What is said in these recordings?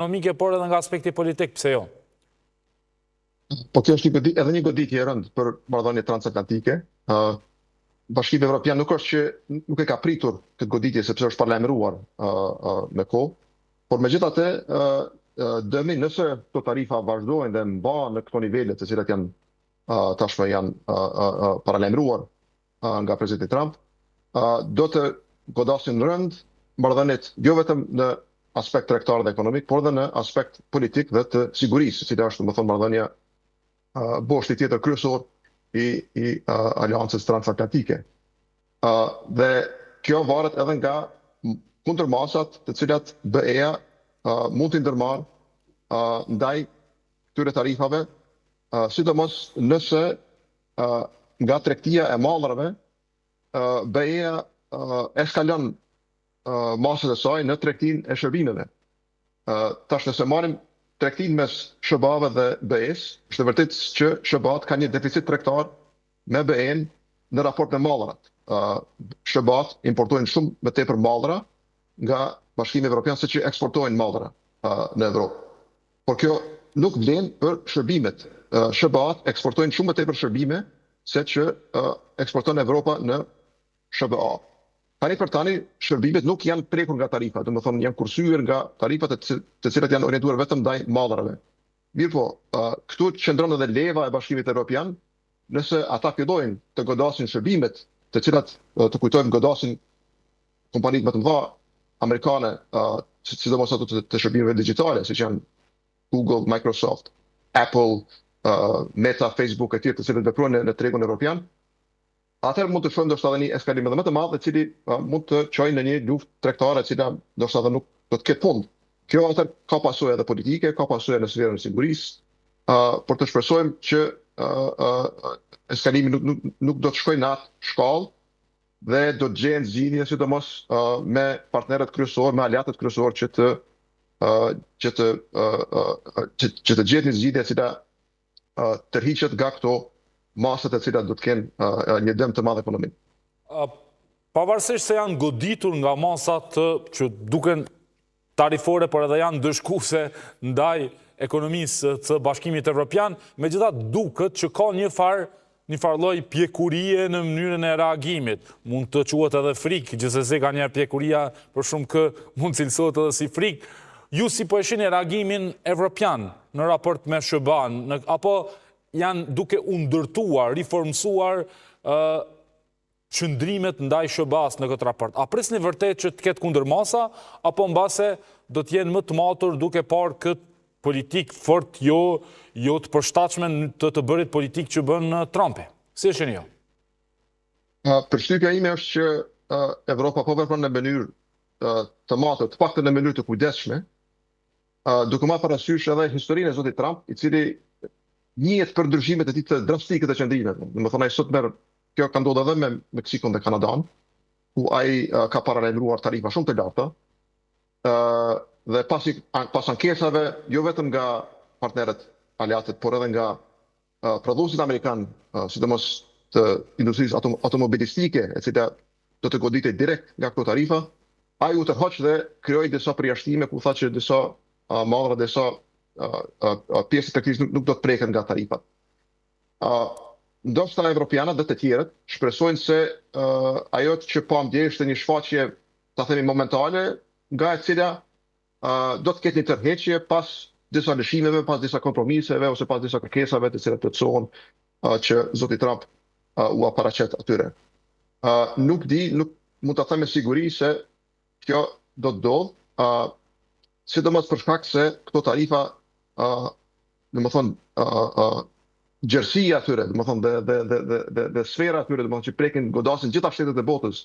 ekonomike, por edhe nga aspekti politik, pse jo? Po kjo është edhe një goditje e rëndë për marrëdhënie transatlantike. Bashkimi Evropian nuk e ka pritur këtë goditje sepse është paralajmëruar me kohë, por megjithatë dëmi nëse këto tarifa vazhdojnë dhe mbahen në këto nivele të cilat janë tashmë janë paralajmëruar nga presidenti Trump, do të godasin rënd marrëdhëniet jo vetëm në aspekt tregtar dhe ekonomik, por edhe në aspekt politik dhe të sigurisë, cila është domethënë marrëdhënia boshti tjetër kryesor i aleancës transatlantike. Dhe kjo varet edhe nga kundërmasat të cilat BE-ja mund të ndërmarrë ndaj këtyre tarifave, sidomos nëse nga tregtia e mallrave BE-ja eskalon masat e saj në tregtinë e shërbimeve. Tash nëse marrim tregtinë mes SBA-ve dhe BE-s, është vërtet që SBA-t ka një deficit tregtar me BE-n në raport me mallrat. SBA-t importojnë shumë më tepër mallra nga Bashkimi Evropian se që eksportojnë mallra në Evropë. Por kjo nuk vlen për shërbimet. SBA-t eksportojnë shumë më tepër shërbime se që eksporton Evropa në SBA. Tani për tani, shërbimet nuk janë prekur nga tarifat, do të thonë janë kursyer nga tarifat të cilat janë orientuar vetëm ndaj mallrave. Mirë po, këtu qëndron edhe leva e Bashkimit Evropian, nëse ata fillojnë të godasin shërbimet, të cilat të kujtojmë godasin kompanitë më të mëdha amerikane, sidomos ato të shërbimeve digjitale, siç janë Google, Microsoft, Apple, Meta, Facebook e tjerë të cilët veprojnë në tregun evropian, atëherë mund të shohim ndoshta edhe një eskalim edhe më të madh, i cili mund të çojë në një luftë tregtare e cila ndoshta edhe nuk do të ketë fund. Kjo atëherë ka pasojë edhe politike, ka pasojë në sferën e sigurisë, por të shpresojmë që eskalimi nuk do të shkojë në atë shkallë dhe do të gjejnë zgjidhje sidomos me partnerët kryesorë, me aleatët kryesorë që të gjetë një zgjidhje e cila tërhiqet nga këto masat e cilat do të kenë një dëm të madh ekonomik. Pavarësisht se janë goditur nga masat që duken tarifore, por edhe janë dëshkuese ndaj ekonomisë të Bashkimit Evropian, megjithatë duket që ka një farë lloj pjekurie në mënyrën e reagimit. Mund të quhet edhe frikë, gjithsesi ka njerë pjekuria për shumë kë mund cilësohet edhe si frikë. Ju si po e shihni reagimin evropian në raport me SBA-n, apo janë duke u ndërtuar, riformsuar qëndrimet ndaj SBA-s në këtë raport? A prisni vërtet që të ketë kundërmasa, apo mbase do të jenë më të matur duke parë këtë politik fort jo të përshtatshme të bërit politik që bën Trumpi? Si e shihni ju? Përshtypja ime është që Evropa po vepron në mënyrë të matur, të paktën në mënyrë të kujdesshme, duke marrë parasysh edhe historinë e zotit Trump, i cili njihet për ndryshimet e tij të drastike të qëndrimeve. Domethënë ai sot kjo ka ndodhur edhe me Meksikun dhe Kanadan, ku ai ka paralajmëruar tarifa shumë të larta, dhe pas ankesave jo vetëm nga partnerët aleatët, por edhe nga prodhuesit amerikan, sidomos të industrisë automobilistike, e cila do të goditej direkt nga këto tarifa, ai u tërhoq dhe krijoi disa përjashtime ku tha që disa mallra, disa pjesë të këtij nuk do të preken nga tarifat. Ndoshta evropianët dhe të tjerët shpresojnë se ajo që po ndjej është një shfaqje, ta themi momentale, nga e cila do të ketë një tërheqje pas disa lëshimeve, pas disa kompromiseve ose pas disa kërkesave të cilat plotësohen që zoti Trump u paraqet atyre. Nuk mund ta them me siguri se kjo do të ndodhë, sidomos për shkak se këto tarifa gjerësia atyre, dhe sfera atyre, që prekin godasin gjitha shtetet e botës,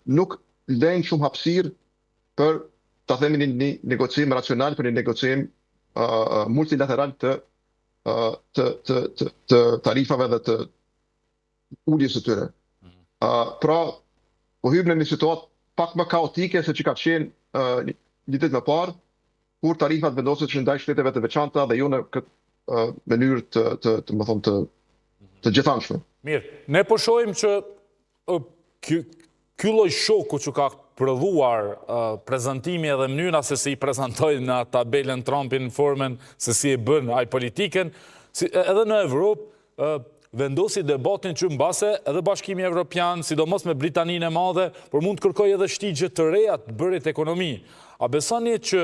nuk lejnë shumë hapësirë për ta themi një negocim racional, për një negocim multilateral të tarifave dhe të uljes së tyre. Pra, po hym në një situatë pak më kaotike se që ka qenë një ditë më parë, kur tarifat vendoset që ndaj shteteve të veçanta dhe jo në këtë mënyrë të gjithanshme. Mirë, ne po shohim që ky lloj shoku që ka prodhuar prezentimi edhe mënyra se si i prezentojnë në tabelën Trumpin në formën se si e bën ai politikën, edhe në Evropë vendosi debatin që mbase edhe Bashkimi Evropian, sidomos me Britaninë e Madhe, por mund të kërkojë edhe shtigje të reja të bërit ekonomi. A besoni që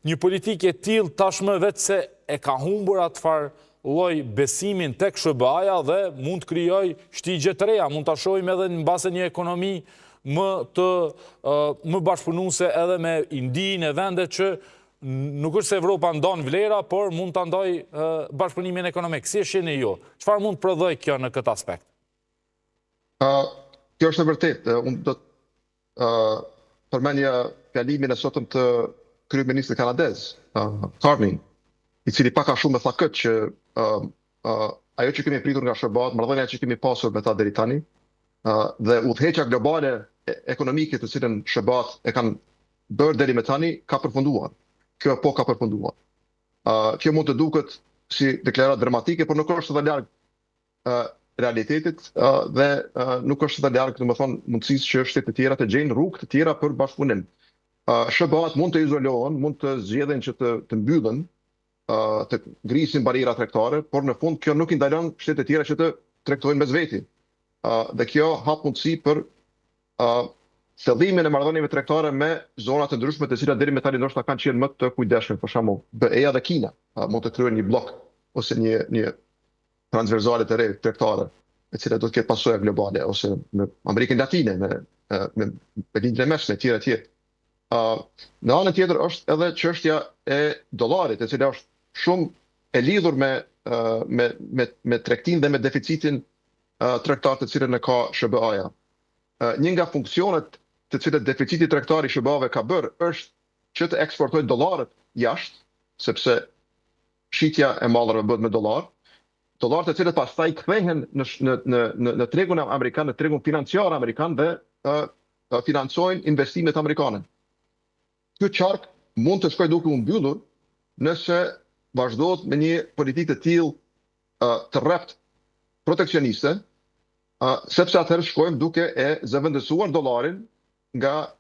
një politikë e tillë tashmë vetë se e ka humbur atë farë lloj besimin tek SBA-ja dhe mund të krijojë shtigje të reja, mund ta shohim edhe në base një ekonomi më bashkëpunuese edhe me Indinë e vende që nuk është se Evropa ndon vlera, por mund ta ndoj bashkëpunimin ekonomik. Si e shihni ju? Çfarë mund të prodhoj kjo në këtë aspekt? Kjo është e vërtetë. Unë do të përmendja fjalimin e sotëm të kryeministrit kanadez, Carney, i cili pak a shumë e tha këtë që ajo që kemi pritur nga SBA, marrëdhënia që kemi pasur me ta deri tani, dhe udhëheqja globale ekonomike të cilën SBA e kanë bërë deri me tani ka përfunduar. Kjo po ka përfunduar. Kjo mund të duket si deklaratë dramatike, por nuk është edhe larg realitetit dhe nuk është edhe larg, domethënë, mundësisë që shtetet e tjera të gjejnë rrugë të tjera për bashkëpunim. SBA-t mund të izolohen, mund të zgjedhin që të mbyllen, të ngrisin barriera tregtare, por në fund kjo nuk i ndalon shtetet e tjera që të tregtojnë mes veti. Dhe kjo hap mundësi për thellimin e marrëdhënieve tregtare me zona të ndryshme të cilat deri më tani ndoshta kanë qenë më të kujdesshme, për shembull, BE-ja dhe Kina mund të krijojnë një blok ose një transversale të re tregtare, e cila do të ketë pasoja globale, ose në Amerikën Latine, me lindjen e mesme, etj. etj. Në anën tjetër është edhe çështja e dollarit, e cila është shumë e lidhur me tregtinë dhe me deficitin tregtar të cilën e ka SBA-ja. Një nga funksionet të cilët deficiti tregtar i SBA-ve ka bërë është që të eksportojë dollarët jashtë, sepse shitja e mallrave bëhet me dollar, dollarët të cilët pastaj kthehen në tregun amerikan, në tregun financiar amerikan dhe financojnë investimet amerikane. Ky qark mund të shkojë duke u mbyllur nëse vazhdohet me një politikë të tillë të rrept proteksioniste, sepse atëherë shkojmë duke e zëvendësuar dollarin nga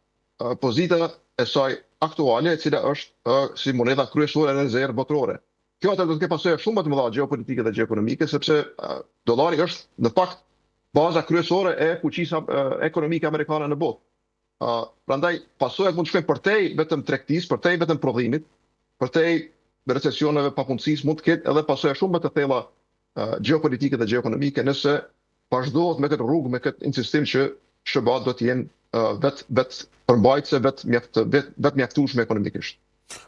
pozita e saj aktuale, e cila është si monedha kryesore e rezervë botërore. Kjo atëherë do të ketë pasoja shumë më të mëdha gjeopolitike dhe gjeoekonomike, sepse dollari është në fakt baza kryesore e fuqisë ekonomike amerikane në botë. Prandaj pasojat mund të shkojnë përtej vetëm tregtisë, përtej vetëm prodhimit, përtej recesioneve, papunësisë, mund të ketë edhe pasoja shumë më të thella gjeopolitike dhe gjeoekonomike nëse vazhdohet me këtë rrugë, me këtë insistim që SBA do të jenë vetë përmbajtëse, vetë mjaftueshme ekonomikisht.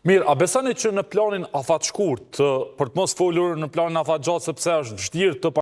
Mirë, a besoni që në planin afat shkurt, për të mos folur në planin afat gjatë sepse është vështirë të